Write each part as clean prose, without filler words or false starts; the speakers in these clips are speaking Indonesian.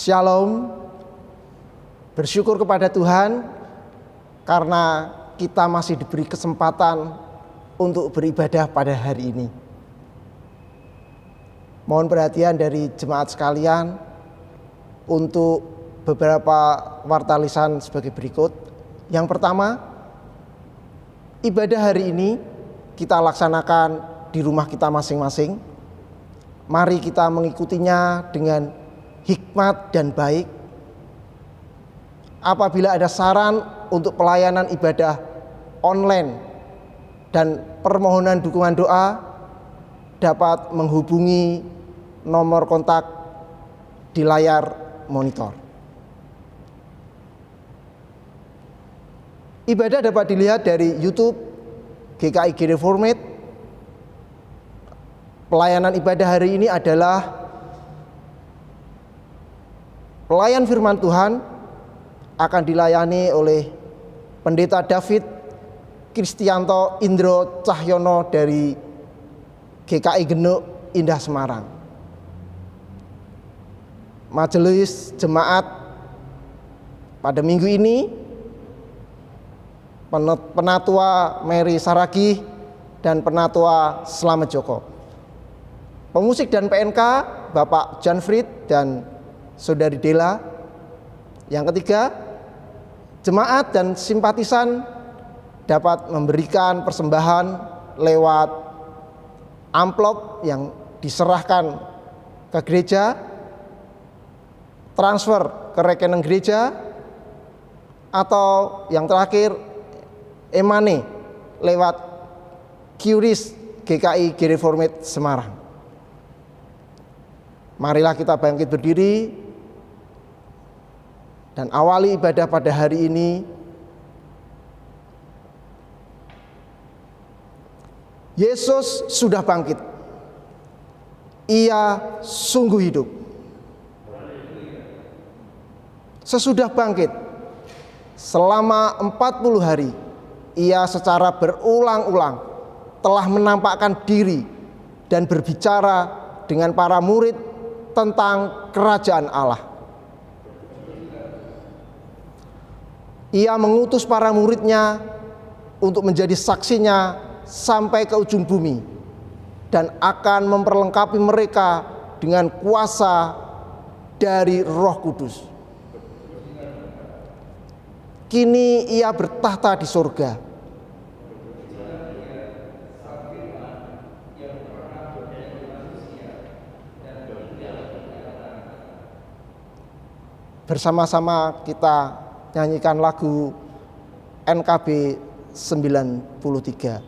Shalom. Bersyukur kepada Tuhan karena kita masih diberi kesempatan untuk beribadah pada hari ini. Mohon perhatian dari jemaat sekalian untuk beberapa warta lisan sebagai berikut. Yang pertama, ibadah hari ini kita laksanakan di rumah kita masing-masing. Mari kita mengikutinya dengan hikmat dan baik. Apabila ada saran untuk pelayanan ibadah online dan permohonan dukungan doa, dapat menghubungi nomor kontak di layar monitor. Ibadah dapat dilihat dari YouTube GKI Reformed. Pelayanan ibadah hari ini adalah pelayan firman Tuhan, akan dilayani oleh Pendeta David Kristianto Indro Cahyono dari GKI Genuk Indah Semarang. Majelis jemaat pada minggu ini Penatua Mary Saragih dan Penatua Slamet Joko. Pemusik dan PNK Bapak Janfrid dan Saudari Dela. Yang ketiga, jemaat dan simpatisan dapat memberikan persembahan lewat amplop yang diserahkan ke gereja, transfer ke rekening gereja, atau yang terakhir e-money lewat QRIS GKI Reformed Semarang. Marilah kita bangkit berdiri dan awali ibadah pada hari ini. Yesus sudah bangkit. Ia sungguh hidup. Sesudah bangkit, selama 40 hari, ia secara berulang-ulang telah menampakkan diri dan berbicara dengan para murid tentang kerajaan Allah. Ia mengutus para muridnya untuk menjadi saksinya sampai ke ujung bumi dan akan memperlengkapi mereka dengan kuasa dari Roh Kudus. Kini ia bertahta di surga. Bersama-sama kita nyanyikan lagu NKB 93,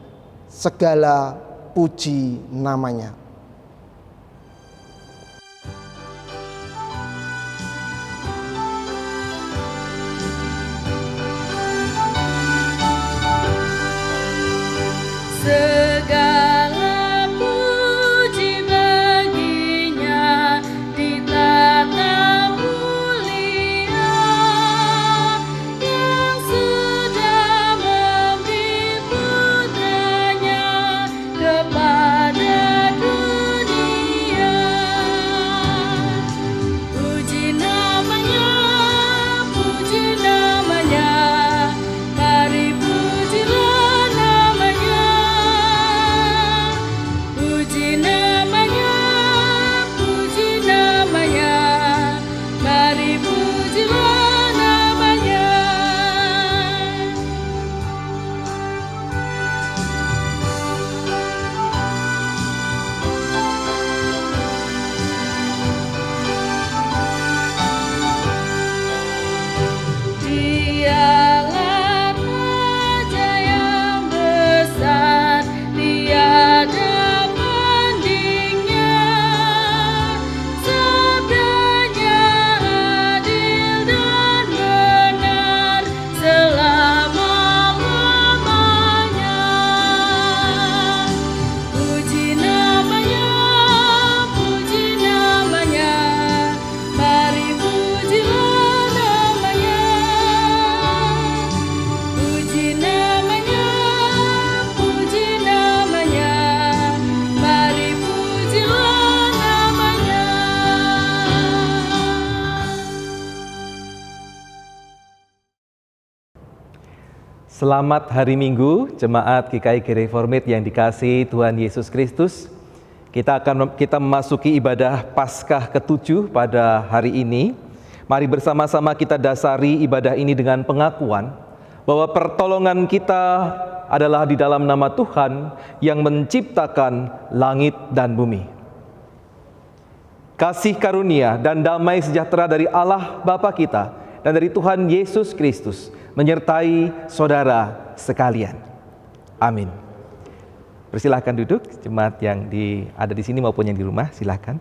Segala Puji Namanya. Segala puji baginya di tata mulia yang sudah memberi putranya kepada dunia. Puji namanya, mari pujilah namanya. Selamat hari Minggu, jemaat GKI Reformit yang dikasihi Tuhan Yesus Kristus. Kita memasuki ibadah Paskah ke-7 pada hari ini. Mari bersama-sama kita dasari ibadah ini dengan pengakuan bahwa pertolongan kita adalah di dalam nama Tuhan yang menciptakan langit dan bumi. Kasih karunia dan damai sejahtera dari Allah Bapa kita dan dari Tuhan Yesus Kristus menyertai saudara sekalian. Amin. Persilahkan duduk, jemaat yang ada di sini maupun yang di rumah, silakan.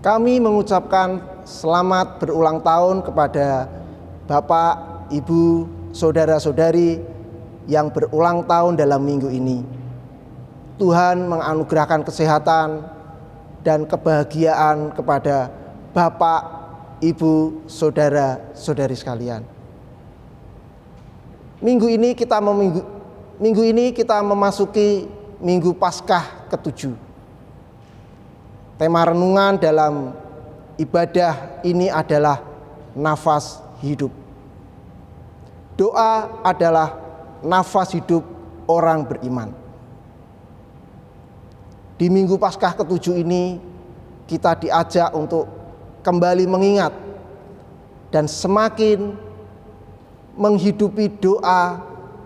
Kami mengucapkan selamat berulang tahun kepada Bapak, Ibu, saudara-saudari yang berulang tahun dalam minggu ini. Tuhan menganugerahkan kesehatan dan kebahagiaan kepada Bapak, Ibu, saudara-saudari sekalian. Minggu ini kita memasuki Minggu Paskah ke-7. Tema renungan dalam ibadah ini adalah nafas hidup. Doa adalah nafas hidup orang beriman. Di Minggu Paskah ke-7 ini kita diajak untuk kembali mengingat dan semakin menghidupi doa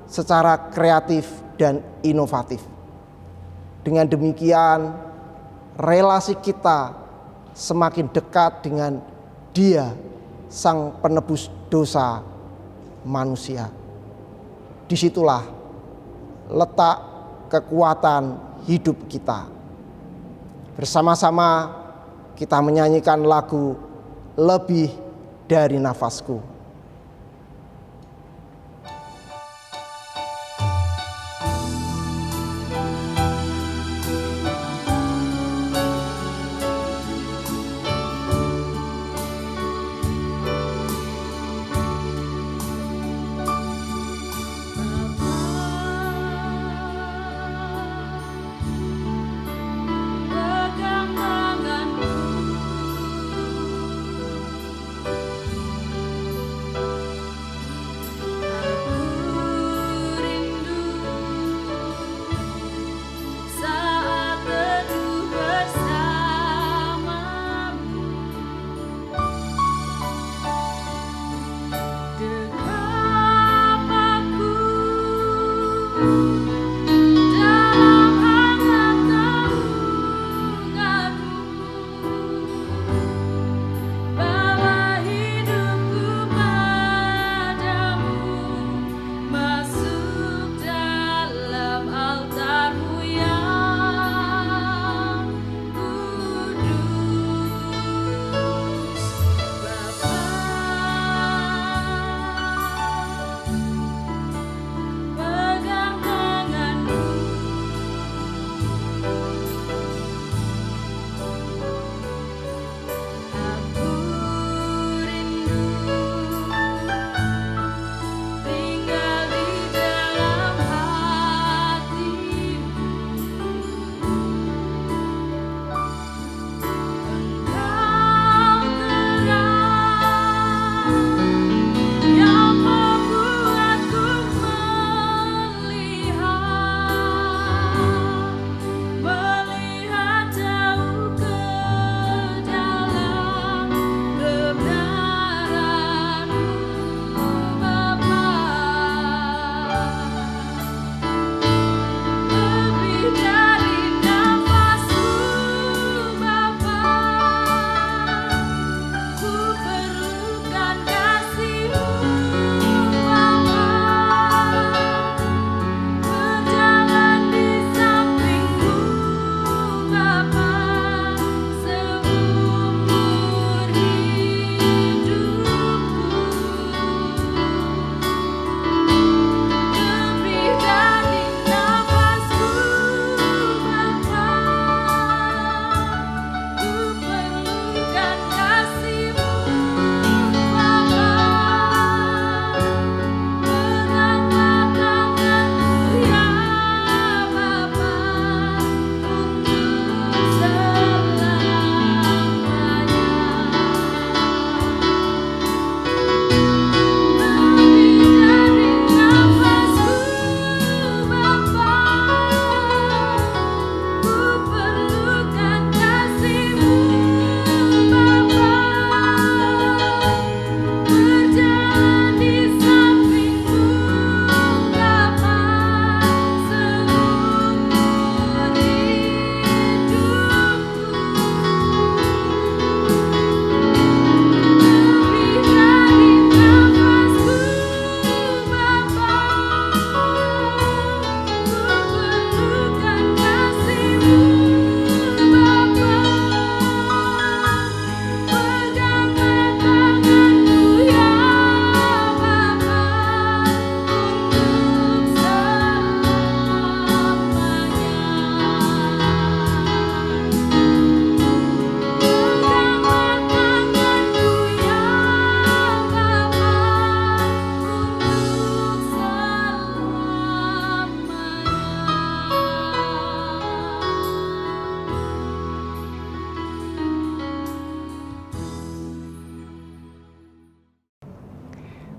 secara kreatif dan inovatif. Dengan demikian, relasi kita semakin dekat dengan Dia, Sang Penebus dosa manusia. Disitulah letak kekuatan hidup kita. Bersama-sama kita menyanyikan lagu Lebih Dari Nafasku. Pegang tanganku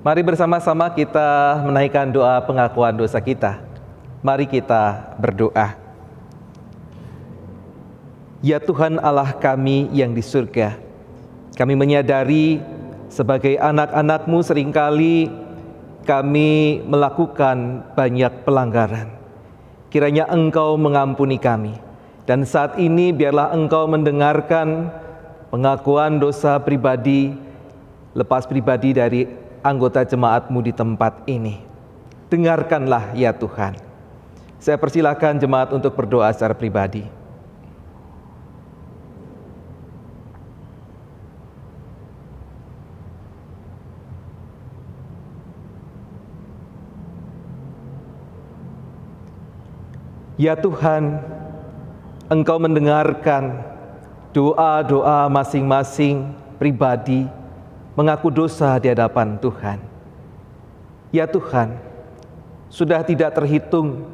Mari bersama-sama kita menaikkan doa pengakuan dosa kita. Mari kita berdoa. Ya Tuhan Allah kami yang di surga, kami menyadari sebagai anak-anak-Mu seringkali kami melakukan banyak pelanggaran. Kiranya Engkau mengampuni kami. Dan saat ini biarlah Engkau mendengarkan pengakuan dosa pribadi, lepas pribadi dari anggota jemaat-Mu di tempat ini. Dengarkanlah ya Tuhan. Saya persilakan jemaat untuk berdoa secara pribadi. Ya Tuhan, Engkau mendengarkan doa-doa masing-masing pribadi mengaku dosa di hadapan Tuhan. Ya Tuhan, sudah tidak terhitung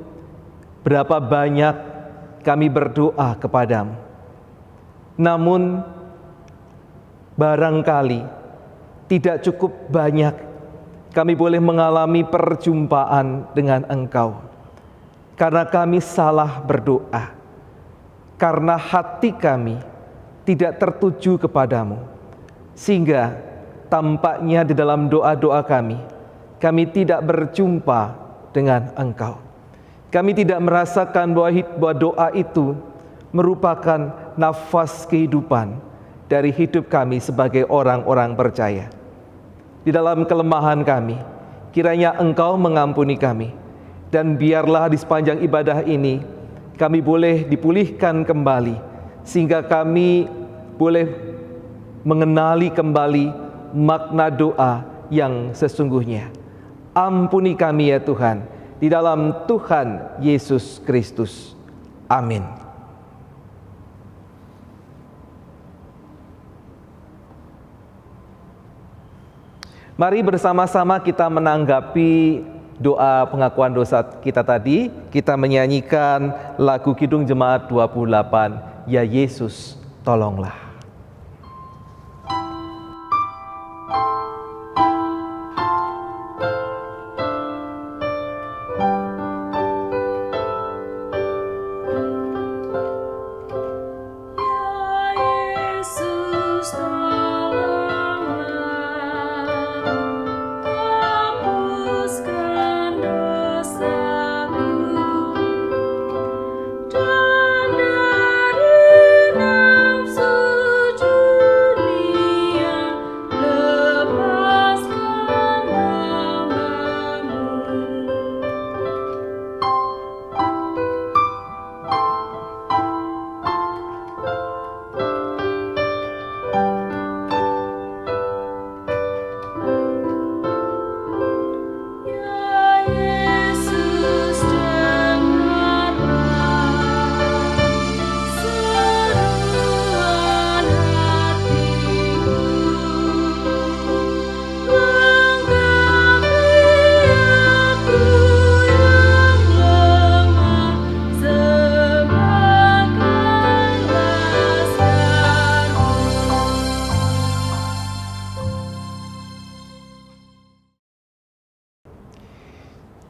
berapa banyak kami berdoa kepadamu. Namun barangkali tidak cukup banyak kami boleh mengalami perjumpaan dengan Engkau. Karena kami salah berdoa. Karena hati kami tidak tertuju kepadamu, sehingga tampaknya di dalam doa-doa kami tidak berjumpa dengan Engkau. Kami tidak merasakan bahwa doa itu merupakan nafas kehidupan dari hidup kami sebagai orang-orang percaya. Di dalam kelemahan kami, kiranya Engkau mengampuni kami, dan biarlah di sepanjang ibadah ini kami boleh dipulihkan kembali, sehingga kami boleh mengenali kembali makna doa yang sesungguhnya. Ampuni kami ya Tuhan, di dalam Tuhan Yesus Kristus. Amin. Mari bersama-sama kita menanggapi doa pengakuan dosa kita tadi. Kita menyanyikan lagu Kidung Jemaat 28, Ya Yesus tolonglah.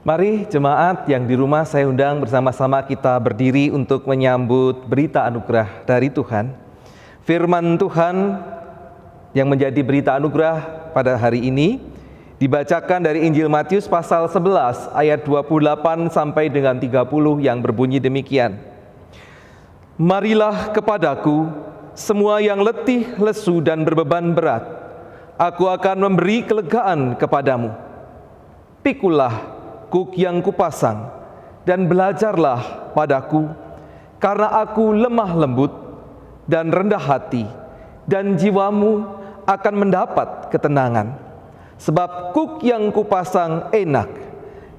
Mari jemaat yang di rumah saya undang bersama-sama kita berdiri untuk menyambut berita anugerah dari Tuhan. Firman Tuhan yang menjadi berita anugerah pada hari ini dibacakan dari Injil Matius pasal 11 ayat 28 sampai dengan 30 yang berbunyi demikian. Marilah kepadaku semua yang letih, lesu dan berbeban berat, aku akan memberi kelegaan kepadamu. Pikulah kuk yang kupasang, dan belajarlah padaku, karena aku lemah lembut dan rendah hati, dan jiwamu akan mendapat ketenangan. Sebab kuk yang kupasang enak,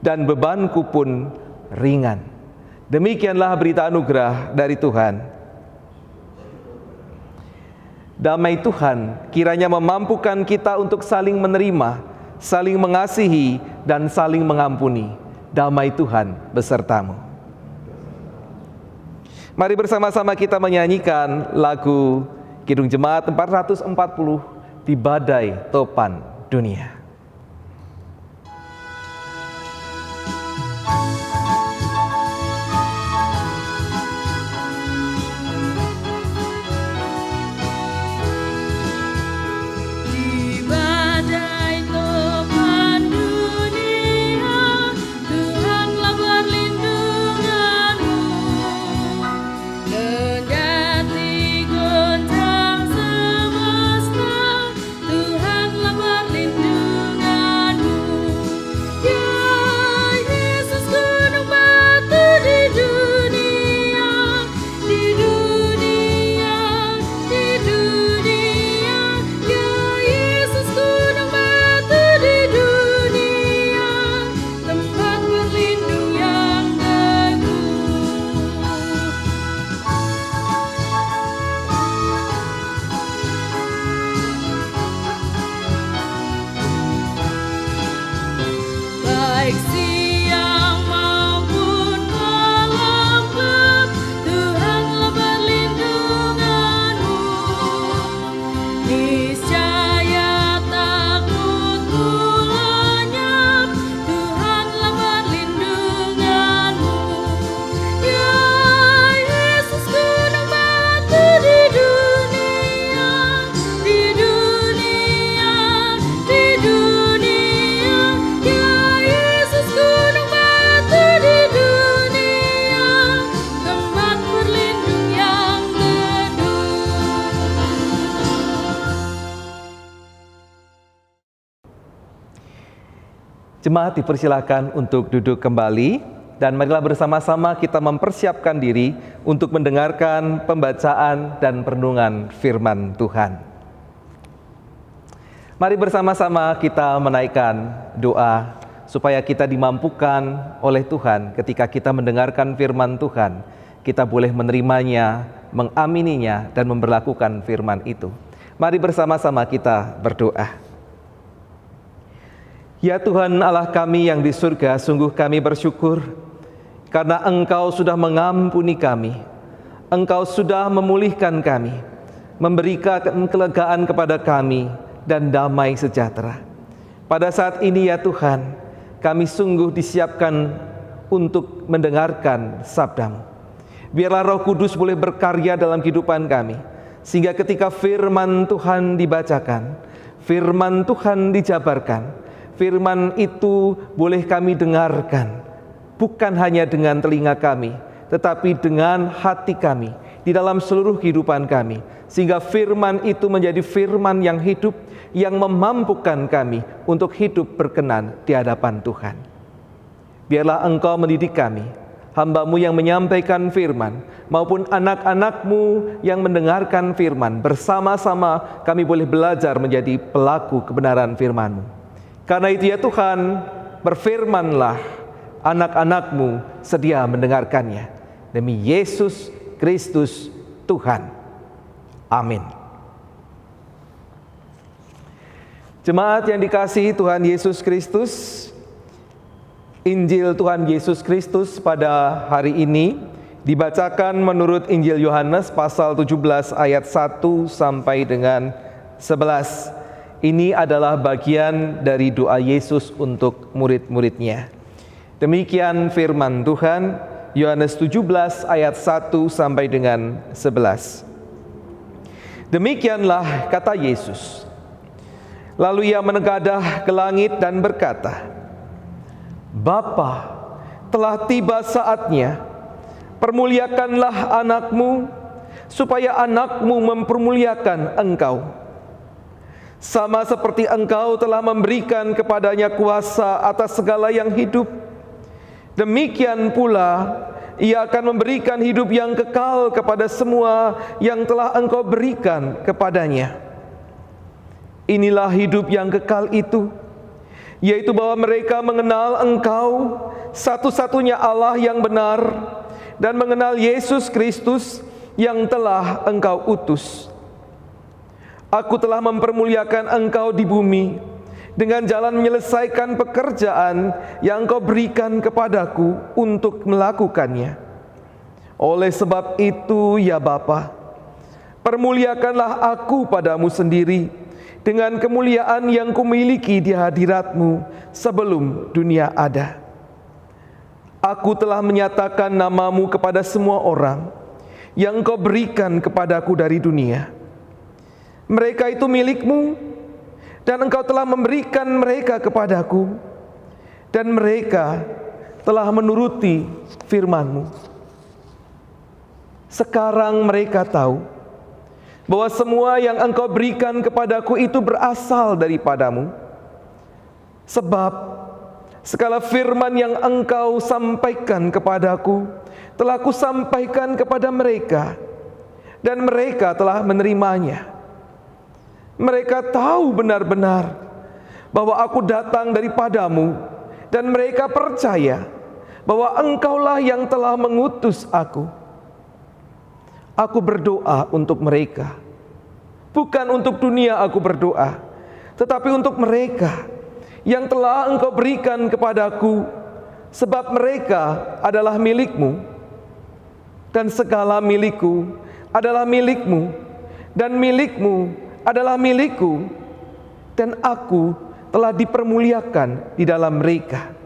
dan bebanku pun ringan. Demikianlah berita anugerah dari Tuhan. Damai Tuhan kiranya memampukan kita untuk saling menerima, saling mengasihi, dan saling mengampuni. Damai Tuhan besertamu. Mari bersama-sama kita menyanyikan lagu Kidung Jemaat 440, Di Badai Topan Dunia. Jemaat dipersilakan untuk duduk kembali dan marilah bersama-sama kita mempersiapkan diri untuk mendengarkan pembacaan dan perenungan firman Tuhan. Mari bersama-sama kita menaikkan doa supaya kita dimampukan oleh Tuhan ketika kita mendengarkan firman Tuhan, kita boleh menerimanya, mengamininya dan memberlakukan firman itu. Mari bersama-sama kita berdoa. Ya Tuhan Allah kami yang di surga, sungguh kami bersyukur karena Engkau sudah mengampuni kami, Engkau sudah memulihkan kami, memberikan kelegaan kepada kami dan damai sejahtera. Pada saat ini ya Tuhan, kami sungguh disiapkan untuk mendengarkan sabda-Mu. Biarlah Roh Kudus boleh berkarya dalam kehidupan kami, sehingga ketika firman Tuhan dibacakan, firman Tuhan dijabarkan, firman itu boleh kami dengarkan, bukan hanya dengan telinga kami, tetapi dengan hati kami, di dalam seluruh kehidupan kami, sehingga firman itu menjadi firman yang hidup, yang memampukan kami untuk hidup berkenan di hadapan Tuhan. Biarlah Engkau mendidik kami, hamba-Mu yang menyampaikan firman, maupun anak-anak-Mu yang mendengarkan firman, bersama-sama kami boleh belajar menjadi pelaku kebenaran firman-Mu. Karena itu ya Tuhan, berfirmanlah, anak-anak-Mu sedia mendengarkannya. Demi Yesus Kristus Tuhan. Amin. Jemaat yang dikasihi Tuhan Yesus Kristus, Injil Tuhan Yesus Kristus pada hari ini dibacakan menurut Injil Yohanes pasal 17 ayat 1 sampai dengan 11. Ini adalah bagian dari doa Yesus untuk murid-muridnya. Demikian firman Tuhan, Yohanes 17 ayat 1 sampai dengan 11. Demikianlah kata Yesus. Lalu ia menegadah ke langit dan berkata, Bapa, telah tiba saatnya, permuliakanlah anak-Mu, supaya anak-Mu mempermuliakan Engkau. Sama seperti Engkau telah memberikan kepadanya kuasa atas segala yang hidup, demikian pula Ia akan memberikan hidup yang kekal kepada semua yang telah Engkau berikan kepadanya. Inilah hidup yang kekal itu, yaitu bahwa mereka mengenal Engkau, satu-satunya Allah yang benar, dan mengenal Yesus Kristus yang telah Engkau utus. Aku telah mempermuliakan Engkau di bumi dengan jalan menyelesaikan pekerjaan yang Engkau berikan kepadaku untuk melakukannya. Oleh sebab itu ya Bapa, permuliakanlah aku padamu sendiri dengan kemuliaan yang kumiliki di hadirat-Mu sebelum dunia ada. Aku telah menyatakan nama-Mu kepada semua orang yang Engkau berikan kepadaku dari dunia. Mereka itu milik-Mu, dan Engkau telah memberikan mereka kepadaku, dan mereka telah menuruti firman-Mu. Sekarang mereka tahu bahwa semua yang Engkau berikan kepadaku itu berasal daripada-Mu, sebab segala firman yang Engkau sampaikan kepadaku telah Kusampaikan kepada mereka, dan mereka telah menerimanya. Mereka tahu benar-benar bahwa aku datang daripada-Mu, dan mereka percaya bahwa Engkaulah yang telah mengutus aku. Aku berdoa untuk mereka, bukan untuk dunia aku berdoa, tetapi untuk mereka yang telah Engkau berikan kepadaku, sebab mereka adalah milik-Mu, dan segala milik-Ku adalah milik-Mu, dan milik-Mu adalah milikku, dan aku telah dipermuliakan di dalam mereka.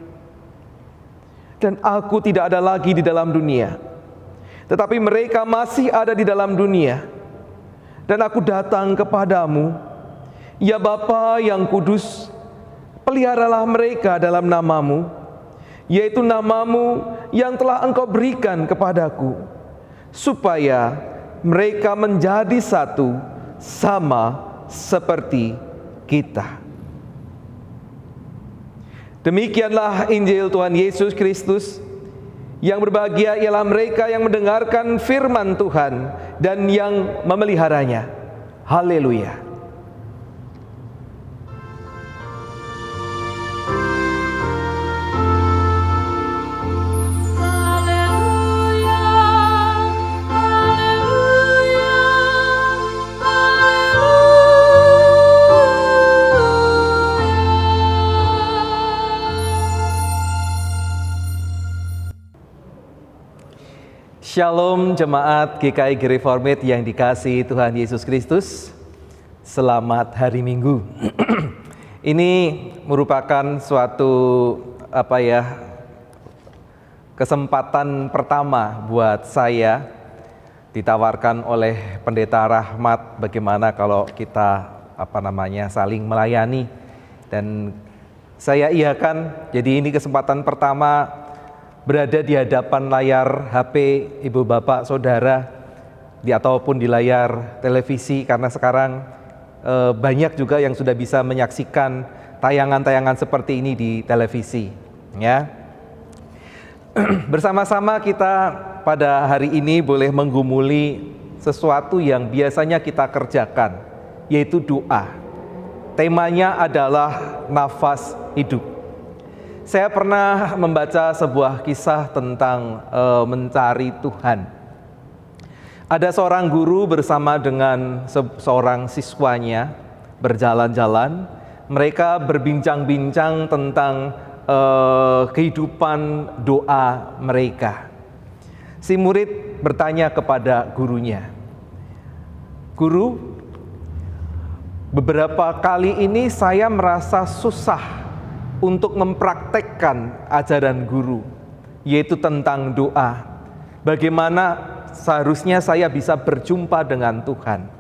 Dan aku tidak ada lagi di dalam dunia, tetapi mereka masih ada di dalam dunia, dan aku datang kepadamu. Ya Bapa yang kudus, peliharalah mereka dalam nama-Mu, yaitu nama-Mu yang telah Engkau berikan kepadaku, supaya mereka menjadi satu, sama seperti kita. Demikianlah Injil Tuhan Yesus Kristus. Yang berbahagia ialah mereka yang mendengarkan firman Tuhan dan yang memeliharanya. Haleluya. Shalom jemaat GKI Gereformit yang dikasihi Tuhan Yesus Kristus. Selamat hari Minggu. Ini merupakan suatu kesempatan pertama buat saya, ditawarkan oleh Pendeta Rahmat bagaimana kalau kita saling melayani, dan saya iakan. Jadi ini kesempatan pertama berada di hadapan layar HP ibu bapak saudara ataupun di layar televisi, karena sekarang banyak juga yang sudah bisa menyaksikan tayangan-tayangan seperti ini di televisi, ya. Bersama-sama kita pada hari ini boleh menggumuli sesuatu yang biasanya kita kerjakan, yaitu doa. Temanya adalah nafas hidup. Saya pernah membaca sebuah kisah tentang mencari Tuhan. Ada seorang guru bersama dengan seorang siswanya berjalan-jalan. Mereka berbincang-bincang tentang kehidupan doa mereka. Si murid bertanya kepada gurunya, "Guru, beberapa kali ini saya merasa susah untuk mempraktekkan ajaran guru, yaitu tentang doa. Bagaimana seharusnya saya bisa berjumpa dengan Tuhan?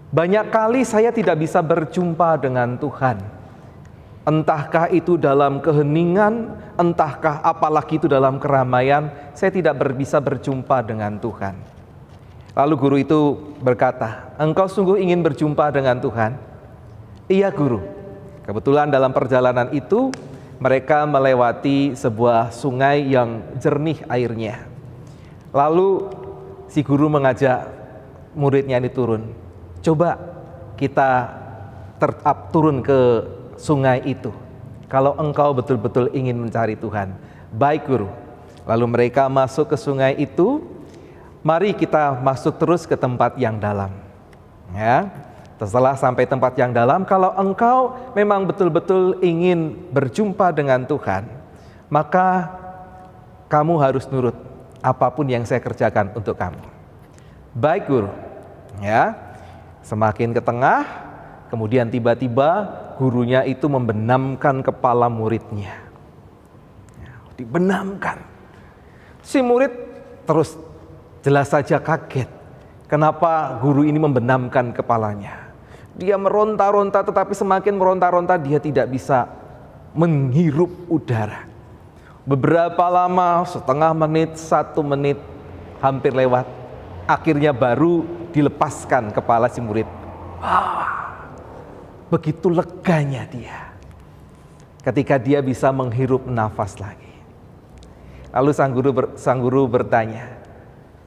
Banyak kali saya tidak bisa berjumpa dengan Tuhan. Entahkah itu dalam keheningan, entahkah apalagi itu dalam keramaian, saya tidak bisa berjumpa dengan Tuhan." Lalu guru itu berkata, "Engkau sungguh ingin berjumpa dengan Tuhan?" "Iya guru." Kebetulan dalam perjalanan itu mereka melewati sebuah sungai yang jernih airnya. Lalu si guru mengajak muridnya ini turun. "Coba kita turun ke sungai itu. Kalau engkau betul-betul ingin mencari Tuhan." "Baik guru." Lalu mereka masuk ke sungai itu. Mari kita masuk terus ke tempat yang dalam. Ya. Setelah sampai tempat yang dalam, kalau engkau memang betul-betul ingin berjumpa dengan Tuhan, maka kamu harus nurut apapun yang saya kerjakan untuk kamu. "Baik guru." Ya, semakin ke tengah, kemudian tiba-tiba gurunya itu membenamkan kepala muridnya. Dibenamkan. Si murid terus jelas saja kaget. Kenapa guru ini membenamkan kepalanya? Dia meronta-ronta, tetapi semakin meronta-ronta dia tidak bisa menghirup udara. Beberapa lama, setengah menit, 1 menit, hampir lewat. Akhirnya baru dilepaskan kepala si murid. Begitu leganya dia ketika dia bisa menghirup nafas lagi. Lalu sang guru bertanya,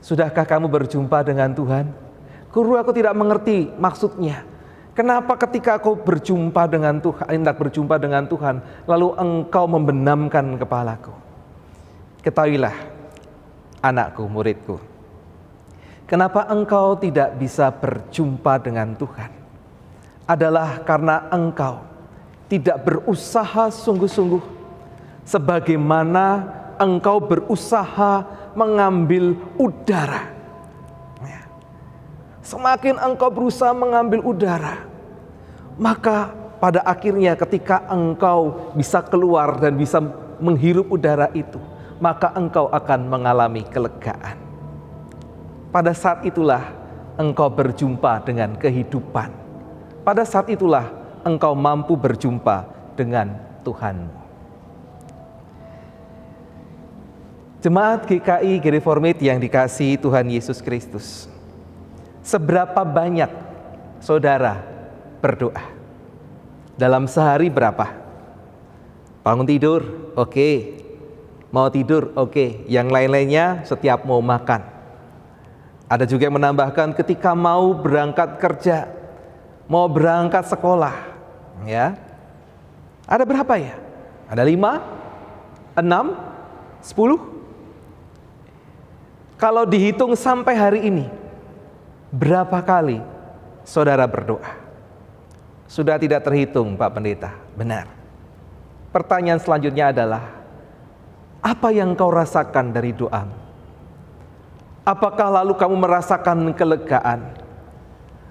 "Sudahkah kamu berjumpa dengan Tuhan?" "Guru, aku tidak mengerti maksudnya. Kenapa ketika aku berjumpa dengan Tuhan, hendak berjumpa dengan Tuhan, lalu engkau membenamkan kepalaku?" "Ketahuilah, anakku, muridku, kenapa engkau tidak bisa berjumpa dengan Tuhan adalah karena engkau tidak berusaha sungguh-sungguh sebagaimana engkau berusaha mengambil udara. Semakin engkau berusaha mengambil udara, maka pada akhirnya ketika engkau bisa keluar dan bisa menghirup udara itu, maka engkau akan mengalami kelegaan. Pada saat itulah engkau berjumpa dengan kehidupan. Pada saat itulah engkau mampu berjumpa dengan Tuhanmu." Jemaat GKI Gereformit yang dikasihi Tuhan Yesus Kristus, seberapa banyak saudara berdoa? Dalam sehari berapa? Bangun tidur, oke. Mau tidur, oke. Yang lain-lainnya setiap mau makan. Ada juga yang menambahkan ketika mau berangkat kerja, mau berangkat sekolah, ya. Ada berapa ya? Ada 5, 6, 10. Kalau dihitung sampai hari ini, berapa kali saudara berdoa? Sudah tidak terhitung, Pak Pendeta. Benar. Pertanyaan selanjutnya adalah, apa yang kau rasakan dari doamu? Apakah lalu kamu merasakan kelegaan?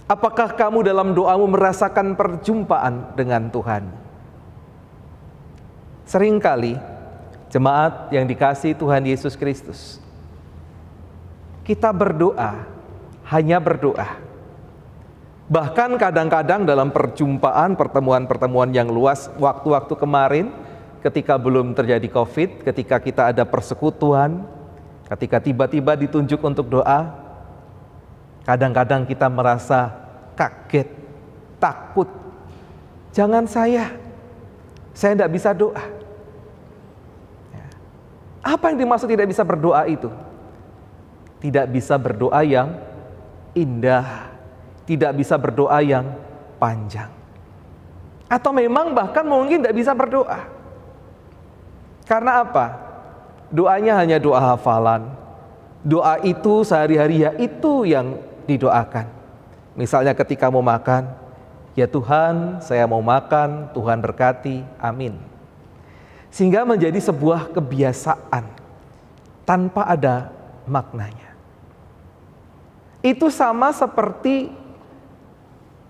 Apakah kamu dalam doamu merasakan perjumpaan dengan Tuhan? Seringkali jemaat yang dikasihi Tuhan Yesus Kristus, kita berdoa, hanya berdoa. Bahkan kadang-kadang dalam perjumpaan, pertemuan-pertemuan yang luas, waktu-waktu kemarin, ketika belum terjadi COVID, ketika kita ada persekutuan, ketika tiba-tiba ditunjuk untuk doa, kadang-kadang kita merasa kaget, takut. Jangan saya tidak bisa doa. Apa yang dimaksud tidak bisa berdoa itu? Tidak bisa berdoa yang indah, tidak bisa berdoa yang panjang. Atau memang bahkan mungkin tidak bisa berdoa. Karena apa? Doanya hanya doa hafalan. Doa itu sehari-hari ya itu yang didoakan. Misalnya ketika mau makan, ya Tuhan saya mau makan, Tuhan berkati, amin. Sehingga menjadi sebuah kebiasaan tanpa ada maknanya. Itu sama seperti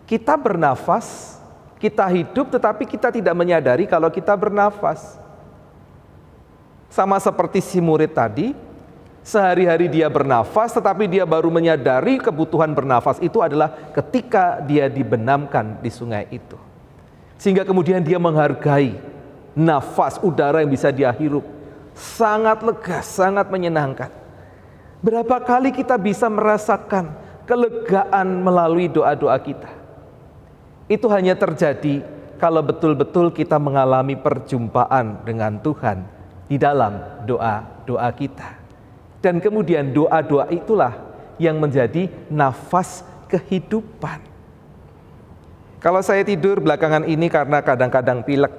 kita bernafas, kita hidup tetapi kita tidak menyadari kalau kita bernafas. Sama seperti si murid tadi, sehari-hari dia bernafas tetapi dia baru menyadari kebutuhan bernafas itu adalah ketika dia dibenamkan di sungai itu. Sehingga kemudian dia menghargai nafas udara yang bisa dia hirup. Sangat lega, sangat menyenangkan. Berapa kali kita bisa merasakan kelegaan melalui doa-doa kita? Itu hanya terjadi kalau betul-betul kita mengalami perjumpaan dengan Tuhan di dalam doa-doa kita. Dan kemudian doa-doa itulah yang menjadi nafas kehidupan. Kalau saya tidur belakangan ini karena kadang-kadang pilek,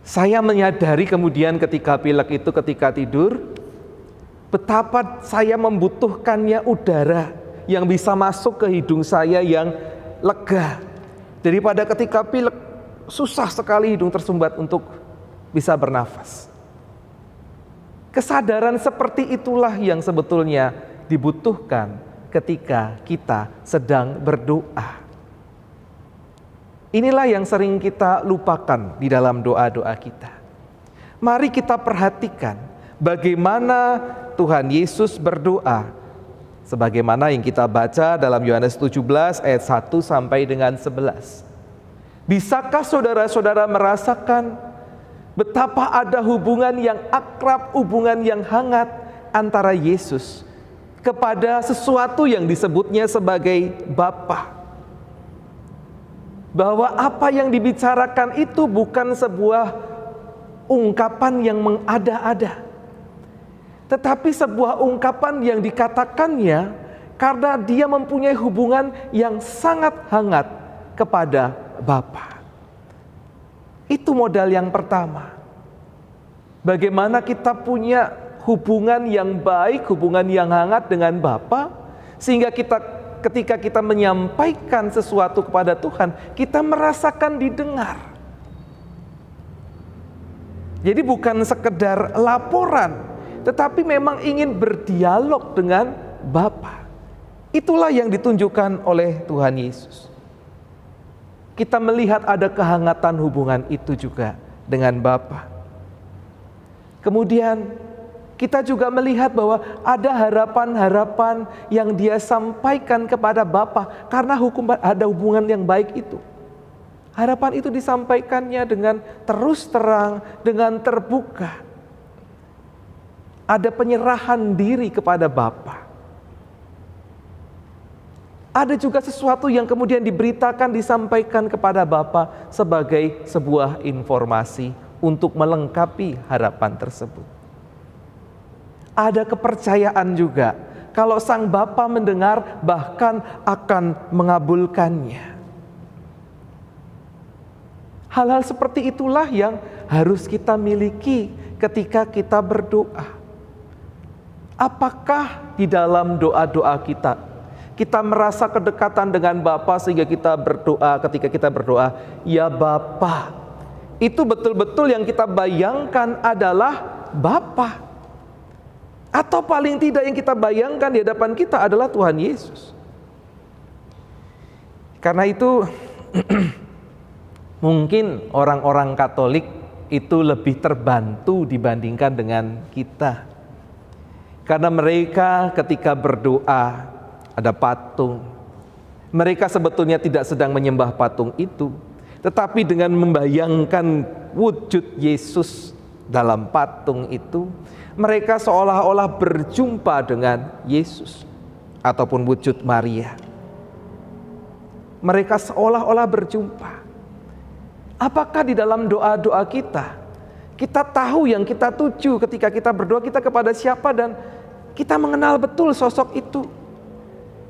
saya menyadari kemudian ketika pilek itu, ketika tidur, betapa saya membutuhkannya udara yang bisa masuk ke hidung saya yang lega. Daripada ketika pilek, susah sekali hidung tersumbat untuk bisa bernafas. Kesadaran seperti itulah yang sebetulnya dibutuhkan ketika kita sedang berdoa. Inilah yang sering kita lupakan di dalam doa-doa kita. Mari kita perhatikan bagaimana Tuhan Yesus berdoa. Sebagaimana yang kita baca dalam Yohanes 17 ayat 1 sampai dengan 11. Bisakah saudara-saudara merasakan betapa ada hubungan yang akrab, hubungan yang hangat antara Yesus kepada sesuatu yang disebutnya sebagai Bapa. Bahwa apa yang dibicarakan itu bukan sebuah ungkapan yang mengada-ada, tetapi sebuah ungkapan yang dikatakannya karena dia mempunyai hubungan yang sangat hangat kepada Bapa. Itu modal yang pertama. Bagaimana kita punya hubungan yang baik, hubungan yang hangat dengan Bapa, sehingga ketika kita menyampaikan sesuatu kepada Tuhan, kita merasakan didengar. Jadi bukan sekedar laporan, tetapi memang ingin berdialog dengan Bapa. Itulah yang ditunjukkan oleh Tuhan Yesus. Kita melihat ada kehangatan hubungan itu juga dengan Bapa. Kemudian kita juga melihat bahwa ada harapan-harapan yang dia sampaikan kepada Bapa karena ada hubungan yang baik itu. Harapan itu disampaikannya dengan terus terang, dengan terbuka. Ada penyerahan diri kepada Bapa. Ada juga sesuatu yang kemudian diberitakan, disampaikan kepada Bapa sebagai sebuah informasi untuk melengkapi harapan tersebut. Ada kepercayaan juga kalau Sang Bapa mendengar bahkan akan mengabulkannya. Hal-hal seperti itulah yang harus kita miliki ketika kita berdoa. Apakah di dalam doa-doa kita merasa kedekatan dengan Bapa sehingga kita berdoa, ketika kita berdoa, ya Bapa, itu betul-betul yang kita bayangkan adalah Bapa. Atau paling tidak yang kita bayangkan di hadapan kita adalah Tuhan Yesus. Karena itu mungkin orang-orang Katolik itu lebih terbantu dibandingkan dengan kita. Karena mereka ketika berdoa ada patung. Mereka sebetulnya tidak sedang menyembah patung itu, tetapi dengan membayangkan wujud Yesus dalam patung itu, mereka seolah-olah berjumpa dengan Yesus ataupun wujud Maria. Mereka seolah-olah berjumpa. Apakah di dalam doa-doa kita tahu yang kita tuju ketika kita berdoa kita kepada siapa dan kita mengenal betul sosok itu.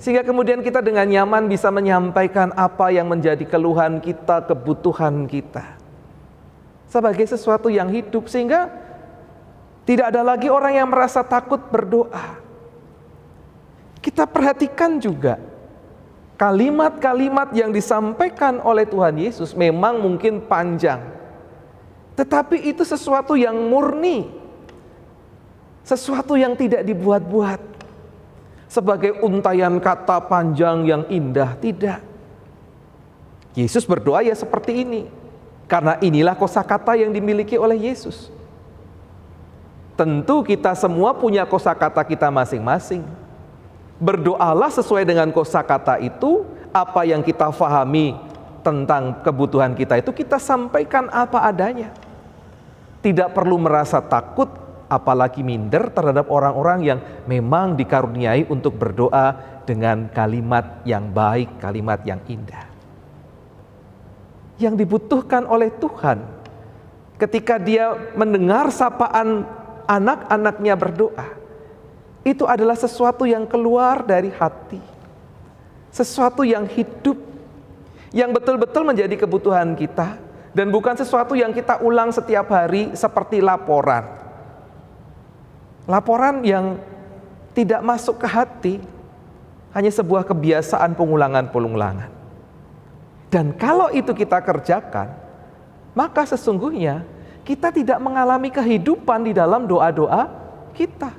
Sehingga kemudian kita dengan nyaman bisa menyampaikan apa yang menjadi keluhan kita, kebutuhan kita. Sebagai sesuatu yang hidup, sehingga tidak ada lagi orang yang merasa takut berdoa. Kita perhatikan juga kalimat-kalimat yang disampaikan oleh Tuhan Yesus memang mungkin panjang. Tetapi itu sesuatu yang murni. Sesuatu yang tidak dibuat-buat. Sebagai untaian kata panjang yang indah, tidak. Yesus berdoa ya seperti ini. Karena inilah kosakata yang dimiliki oleh Yesus. Tentu kita semua punya kosakata kita masing-masing. Berdoalah sesuai dengan kosakata itu, apa yang kita fahami tentang kebutuhan kita itu kita sampaikan apa adanya. Tidak perlu merasa takut, apalagi minder terhadap orang-orang yang memang dikaruniai untuk berdoa dengan kalimat yang baik, kalimat yang indah. Yang dibutuhkan oleh Tuhan ketika dia mendengar sapaan anak-anaknya berdoa, itu adalah sesuatu yang keluar dari hati, sesuatu yang hidup, yang betul-betul menjadi kebutuhan kita, dan bukan sesuatu yang kita ulang setiap hari seperti laporan. Laporan yang tidak masuk ke hati, hanya sebuah kebiasaan pengulangan-pengulangan. Dan kalau itu kita kerjakan, maka sesungguhnya kita tidak mengalami kehidupan di dalam doa-doa kita.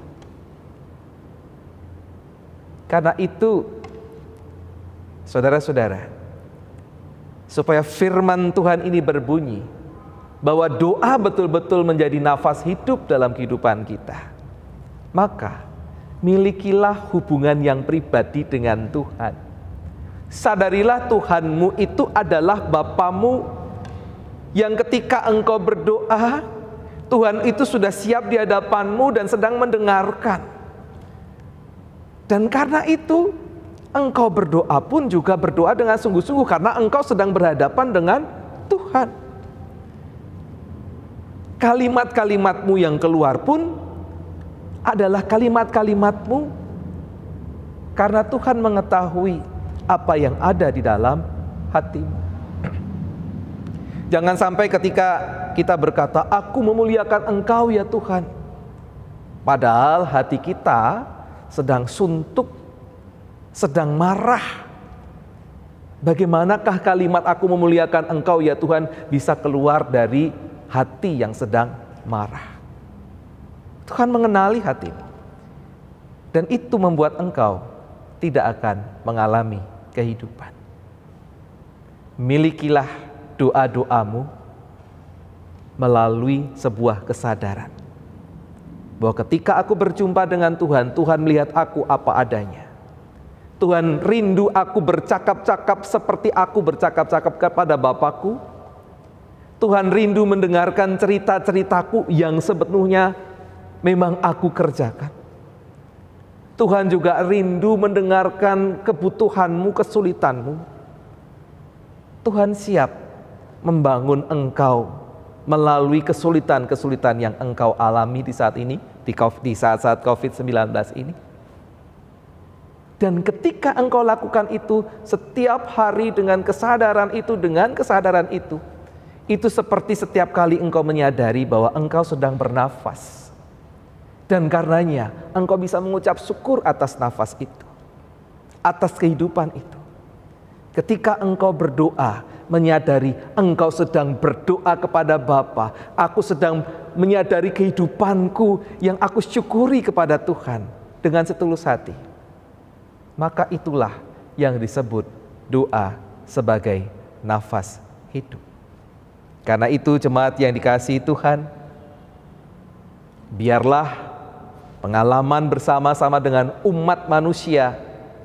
Karena itu, saudara-saudara, supaya firman Tuhan ini berbunyi, bahwa doa betul-betul menjadi nafas hidup dalam kehidupan kita, maka milikilah hubungan yang pribadi dengan Tuhan. Sadarilah Tuhanmu itu adalah Bapamu, yang ketika engkau berdoa, Tuhan itu sudah siap di hadapanmu dan sedang mendengarkan. Dan karena itu, engkau berdoa pun juga berdoa dengan sungguh-sungguh, karena engkau sedang berhadapan dengan Tuhan. Kalimat-kalimatmu yang keluar pun adalah kalimat-kalimatmu karena Tuhan mengetahui apa yang ada di dalam hatimu. Jangan sampai ketika kita berkata, aku memuliakan Engkau ya Tuhan, padahal hati kita sedang suntuk, sedang marah. Bagaimanakah kalimat aku memuliakan Engkau ya Tuhan bisa keluar dari hati yang sedang marah? Tuhan mengenali hatimu, dan itu membuat engkau tidak akan mengalami kehidupan. Milikilah doa-doamu melalui sebuah kesadaran bahwa ketika aku berjumpa dengan Tuhan, Tuhan melihat aku apa adanya. Tuhan rindu aku bercakap-cakap seperti aku bercakap-cakap kepada Bapakku. Tuhan rindu mendengarkan cerita-ceritaku yang sepenuhnya memang aku kerjakan. Tuhan juga rindu mendengarkan kebutuhanmu, kesulitanmu. Tuhan siap membangun engkau melalui kesulitan-kesulitan yang engkau alami di saat ini, di saat-saat COVID-19 ini. Dan ketika engkau lakukan itu setiap hari dengan kesadaran itu seperti setiap kali engkau menyadari bahwa engkau sedang bernafas. Dan karenanya engkau bisa mengucap syukur atas nafas itu, atas kehidupan itu. Ketika engkau berdoa, menyadari engkau sedang berdoa kepada Bapa, aku sedang menyadari kehidupanku yang aku syukuri kepada Tuhan dengan setulus hati. Maka itulah yang disebut doa sebagai nafas hidup. Karena itu jemaat yang dikasihi Tuhan, biarlah pengalaman bersama-sama dengan umat manusia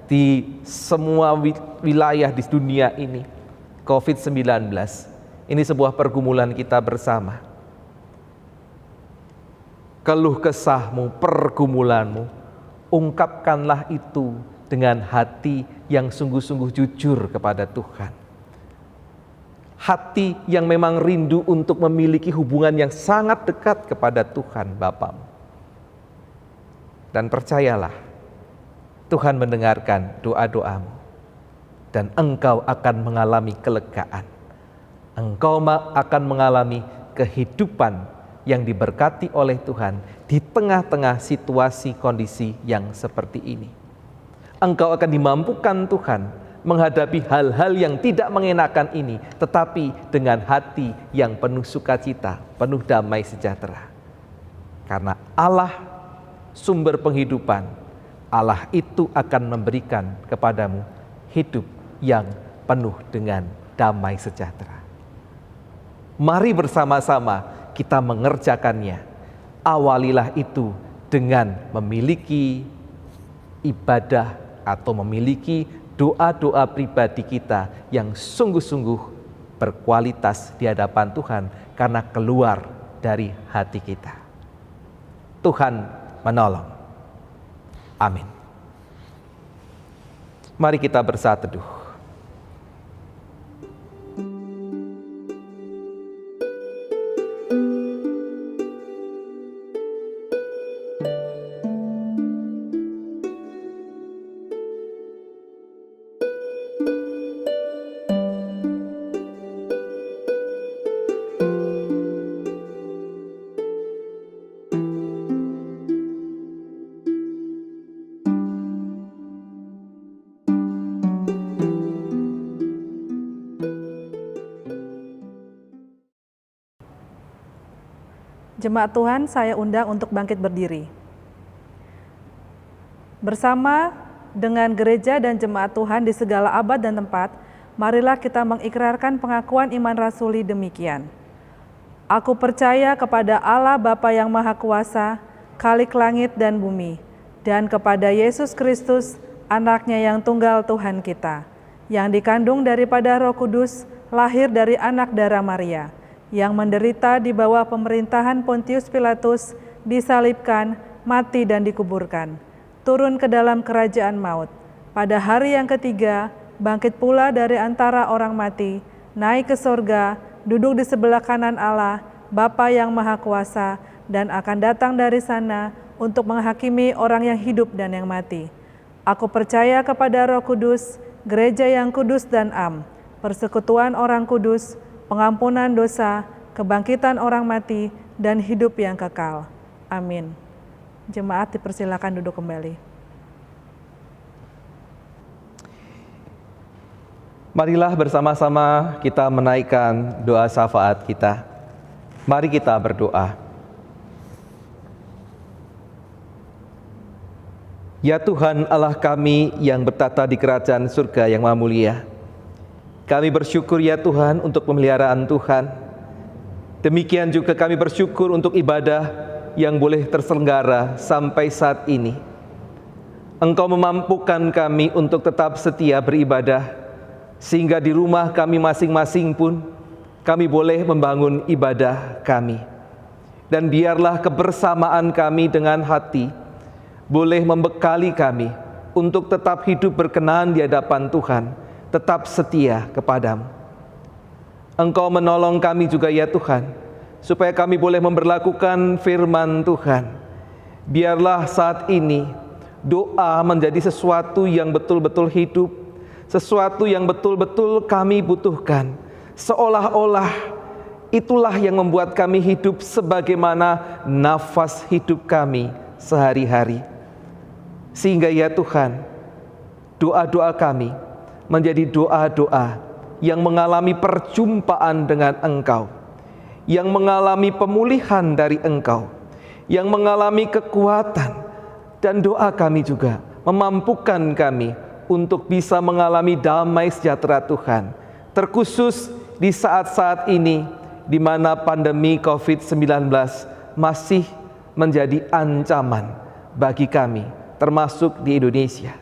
di semua wilayah di dunia ini, COVID-19, ini sebuah pergumulan kita bersama. Keluh kesahmu, pergumulanmu, ungkapkanlah itu dengan hati yang sungguh-sungguh jujur kepada Tuhan. Hati yang memang rindu untuk memiliki hubungan yang sangat dekat kepada Tuhan Bapamu. Dan percayalah, Tuhan mendengarkan doa-doamu. Dan engkau akan mengalami kelegaan. Engkau akan mengalami kehidupan yang diberkati oleh Tuhan di tengah-tengah situasi kondisi yang seperti ini. Engkau akan dimampukan Tuhan menghadapi hal-hal yang tidak mengenakan ini, tetapi dengan hati yang penuh sukacita, penuh damai sejahtera. Karena Allah sumber penghidupan, Allah itu akan memberikan kepadamu hidup yang penuh dengan damai sejahtera. Mari bersama-sama kita mengerjakannya. Awalilah itu dengan memiliki ibadah atau memiliki doa-doa pribadi kita yang sungguh-sungguh berkualitas di hadapan Tuhan karena keluar dari hati kita. Tuhan menolong. Amin. Mari kita bersatu teduh. Jemaat Tuhan, saya undang untuk bangkit berdiri. Bersama dengan gereja dan jemaat Tuhan di segala abad dan tempat, marilah kita mengikrarkan pengakuan iman rasuli demikian. Aku percaya kepada Allah Bapa yang Maha Kuasa, Khalik langit dan bumi, dan kepada Yesus Kristus, Anaknya yang tunggal Tuhan kita, yang dikandung daripada Roh Kudus, lahir dari anak darah Maria, yang menderita di bawah pemerintahan Pontius Pilatus, disalibkan, mati dan dikuburkan, turun ke dalam kerajaan maut. Pada hari yang ketiga, bangkit pula dari antara orang mati, naik ke sorga, duduk di sebelah kanan Allah, Bapa yang Maha Kuasa, dan akan datang dari sana untuk menghakimi orang yang hidup dan yang mati. Aku percaya kepada Roh Kudus, gereja yang kudus dan am, persekutuan orang kudus, pengampunan dosa, kebangkitan orang mati, dan hidup yang kekal. Amin. Jemaat dipersilakan duduk kembali. Marilah bersama-sama kita menaikkan doa syafaat kita. Mari kita berdoa. Ya Tuhan Allah kami yang bertata di kerajaan surga yang maha mulia, kami bersyukur ya Tuhan untuk pemeliharaan Tuhan. Demikian juga kami bersyukur untuk ibadah yang boleh terselenggara sampai saat ini. Engkau memampukan kami untuk tetap setia beribadah, sehingga di rumah kami masing-masing pun kami boleh membangun ibadah kami. Dan biarlah kebersamaan kami dengan hati boleh membekali kami untuk tetap hidup berkenan di hadapan Tuhan, tetap setia kepadamu. Engkau menolong kami juga ya Tuhan, supaya kami boleh memberlakukan firman Tuhan. Biarlah saat ini doa menjadi sesuatu yang betul-betul hidup, sesuatu yang betul-betul kami butuhkan. Seolah-olah itulah yang membuat kami hidup sebagaimana nafas hidup kami sehari-hari. Sehingga ya Tuhan, doa-doa kami menjadi doa-doa yang mengalami perjumpaan dengan Engkau, yang mengalami pemulihan dari Engkau, yang mengalami kekuatan, dan doa kami juga memampukan kami untuk bisa mengalami damai sejahtera Tuhan, terkhusus di saat-saat ini di mana pandemi COVID-19 masih menjadi ancaman bagi kami, termasuk di Indonesia.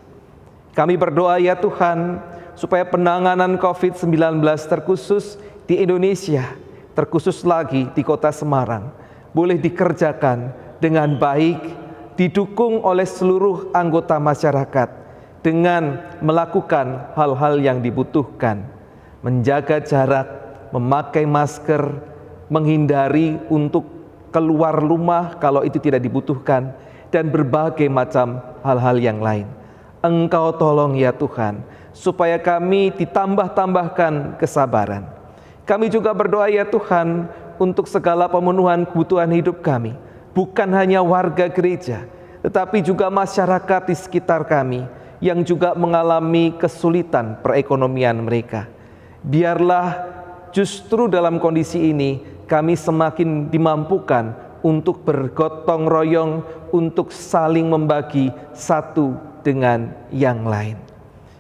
Kami berdoa ya Tuhan, supaya penanganan COVID-19 terkhusus di Indonesia, terkhusus lagi di Kota Semarang, boleh dikerjakan dengan baik, didukung oleh seluruh anggota masyarakat dengan melakukan hal-hal yang dibutuhkan, menjaga jarak, memakai masker, menghindari untuk keluar rumah kalau itu tidak dibutuhkan, dan berbagai macam hal-hal yang lain. Engkau tolong ya Tuhan, supaya kami ditambah-tambahkan kesabaran. Kami juga berdoa ya Tuhan untuk segala pemenuhan kebutuhan hidup kami, bukan hanya warga gereja, tetapi juga masyarakat di sekitar kami yang juga mengalami kesulitan perekonomian mereka. Biarlah justru dalam kondisi ini kami semakin dimampukan untuk bergotong royong, untuk saling membagi satu dengan yang lain.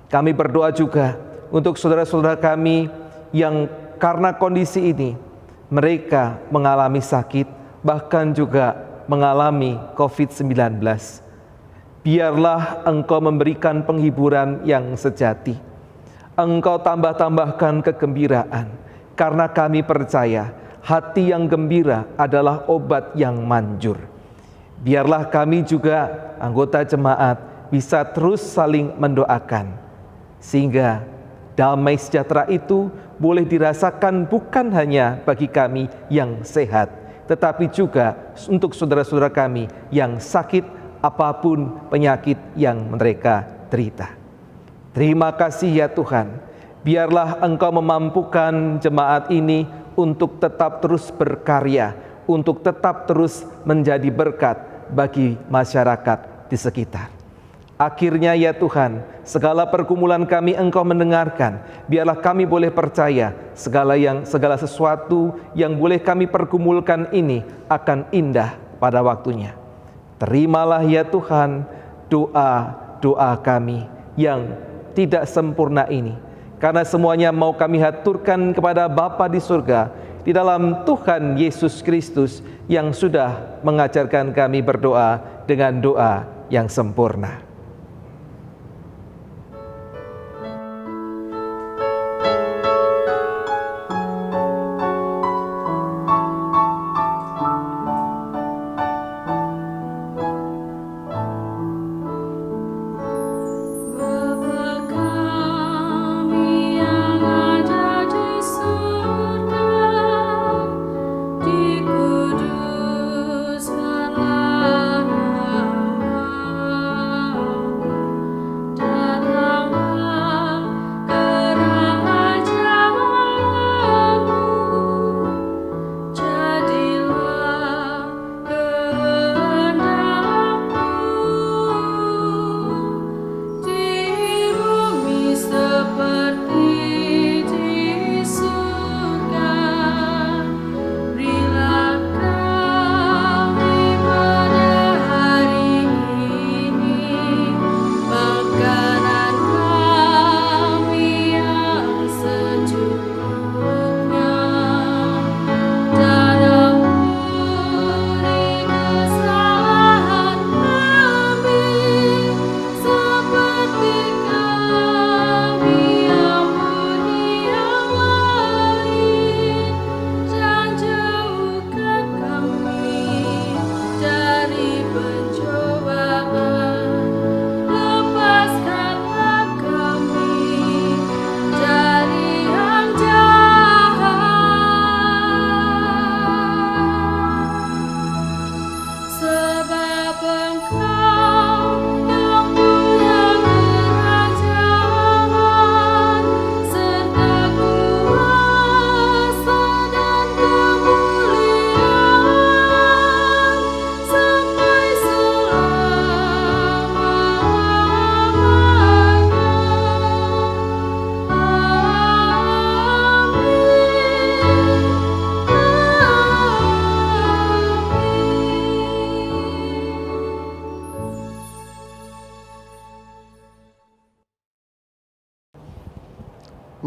Kami berdoa juga untuk saudara-saudara kami yang karena kondisi ini mereka mengalami sakit, bahkan juga mengalami COVID-19. Biarlah Engkau memberikan penghiburan yang sejati. Engkau tambah-tambahkan kegembiraan, karena kami percaya hati yang gembira adalah obat yang manjur. Biarlah kami juga anggota jemaat bisa terus saling mendoakan, sehingga damai sejahtera itu boleh dirasakan bukan hanya bagi kami yang sehat, tetapi juga untuk saudara-saudara kami yang sakit apapun penyakit yang mereka derita. Terima kasih ya Tuhan, biarlah Engkau memampukan jemaat ini untuk tetap terus berkarya, untuk tetap terus menjadi berkat bagi masyarakat di sekitar. Akhirnya ya Tuhan, segala pergumulan kami Engkau mendengarkan. Biarlah kami boleh percaya segala sesuatu yang boleh kami pergumulkan ini akan indah pada waktunya. Terimalah ya Tuhan doa kami yang tidak sempurna ini, karena semuanya mau kami haturkan kepada Bapa di surga di dalam Tuhan Yesus Kristus yang sudah mengajarkan kami berdoa dengan doa yang sempurna. Dikuduskanlah namamu.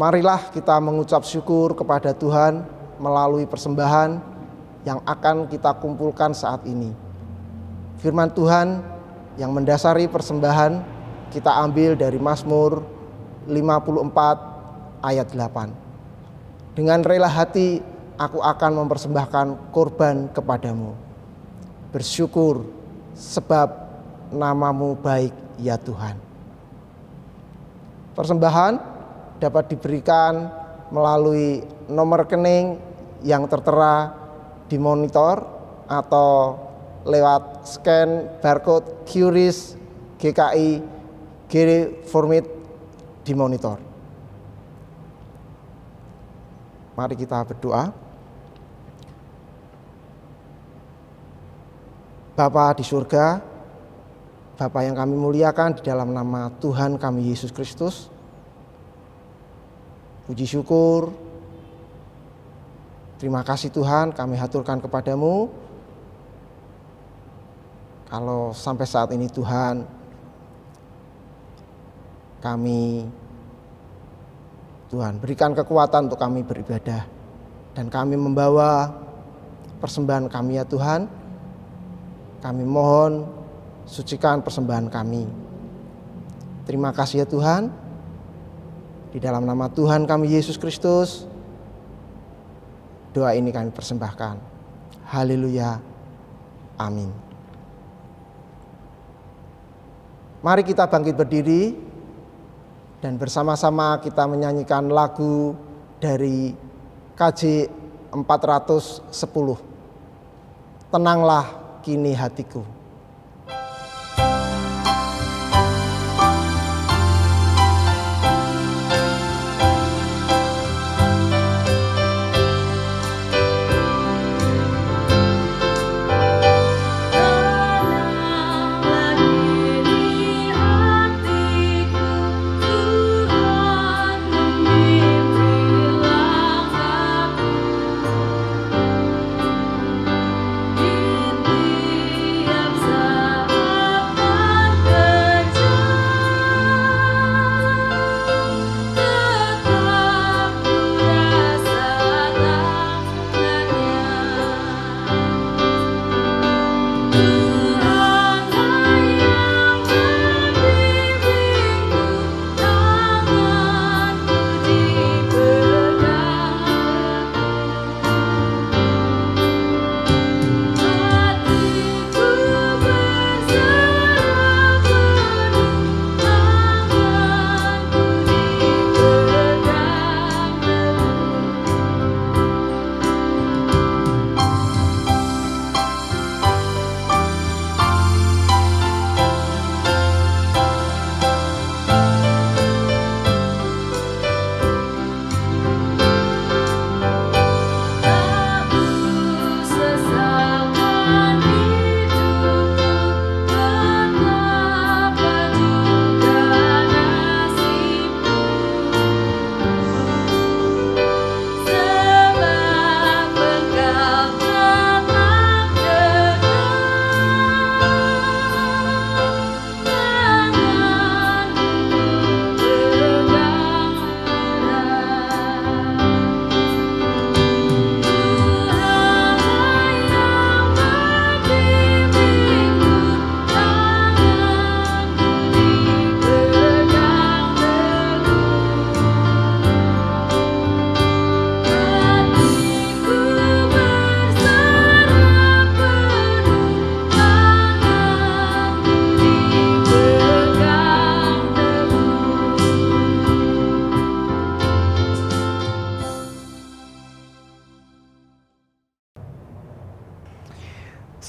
marilah kita mengucap syukur kepada Tuhan melalui persembahan yang akan kita kumpulkan saat ini. Firman Tuhan yang mendasari persembahan kita ambil dari Mazmur 54 ayat 8. Dengan rela hati aku akan mempersembahkan korban kepadamu. Bersyukur sebab namamu baik ya Tuhan. Persembahan dapat diberikan melalui nomor rekening yang tertera di monitor atau lewat scan barcode QRIS GKI Gereformit di monitor. Mari kita berdoa. Bapa di surga, Bapa yang kami muliakan, di dalam nama Tuhan kami Yesus Kristus, puji syukur, terima kasih Tuhan kami haturkan kepadamu. Kalau sampai saat ini Tuhan, kami Tuhan berikan kekuatan untuk kami beribadah, dan kami membawa persembahan kami ya Tuhan. Kami mohon sucikan persembahan kami. Terima kasih ya Tuhan. Di dalam nama Tuhan kami Yesus Kristus, doa ini kami persembahkan. Haleluya. Amin. Mari kita bangkit berdiri dan bersama-sama kita menyanyikan lagu dari KJ 410. Tenanglah kini hatiku.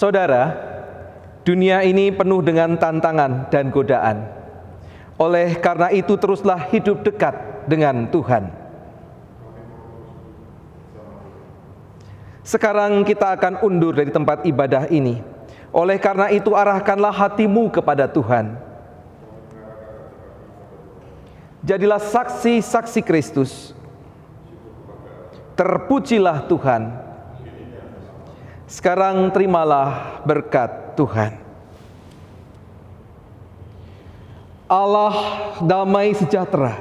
Saudara, dunia ini penuh dengan tantangan dan godaan. Oleh karena itu teruslah hidup dekat dengan Tuhan. Sekarang kita akan undur dari tempat ibadah ini. Oleh karena itu arahkanlah hatimu kepada Tuhan. Jadilah saksi-saksi Kristus. Terpujilah Tuhan. Sekarang terimalah berkat Tuhan. Allah damai sejahtera,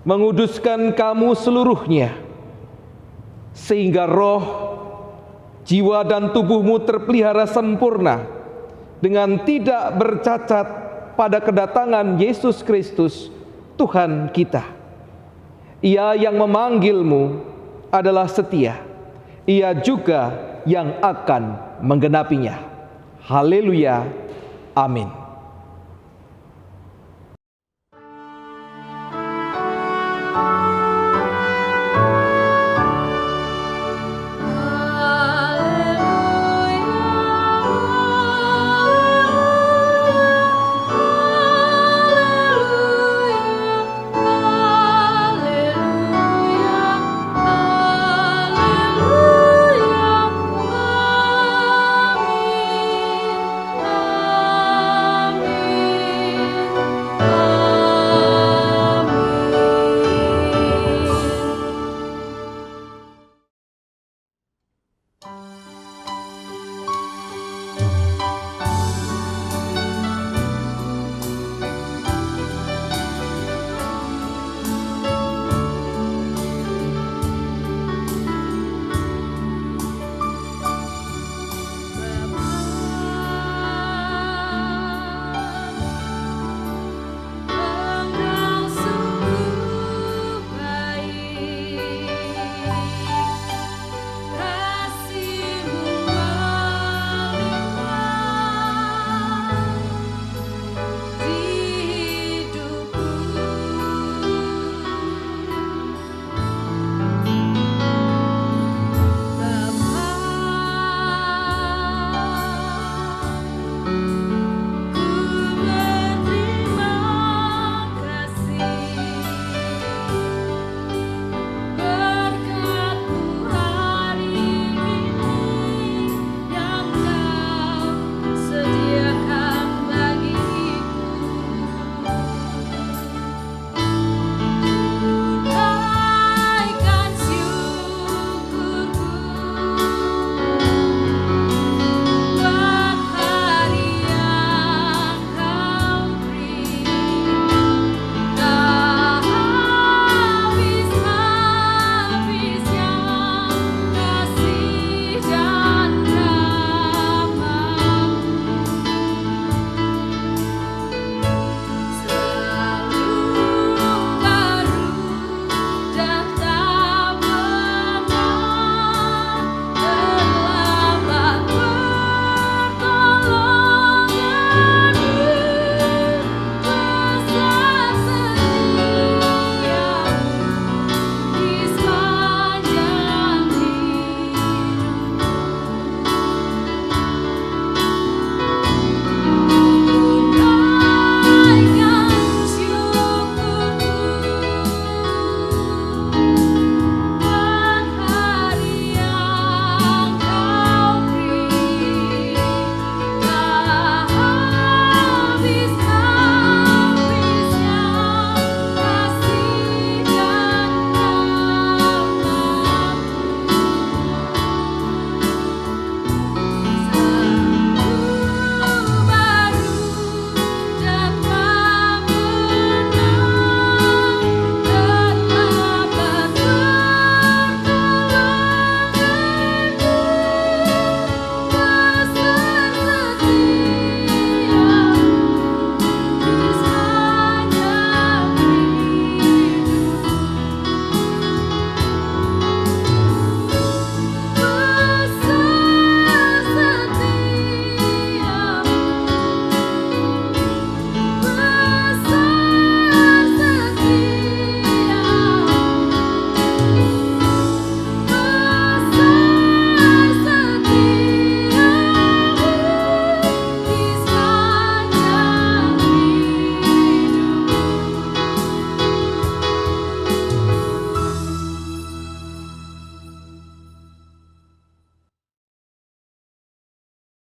menguduskan kamu seluruhnya, sehingga roh, jiwa dan tubuhmu terpelihara sempurna dengan tidak bercacat pada kedatangan Yesus Kristus Tuhan kita. Ia yang memanggilmu adalah setia, Ia juga yang akan menggenapinya. Haleluya, amin.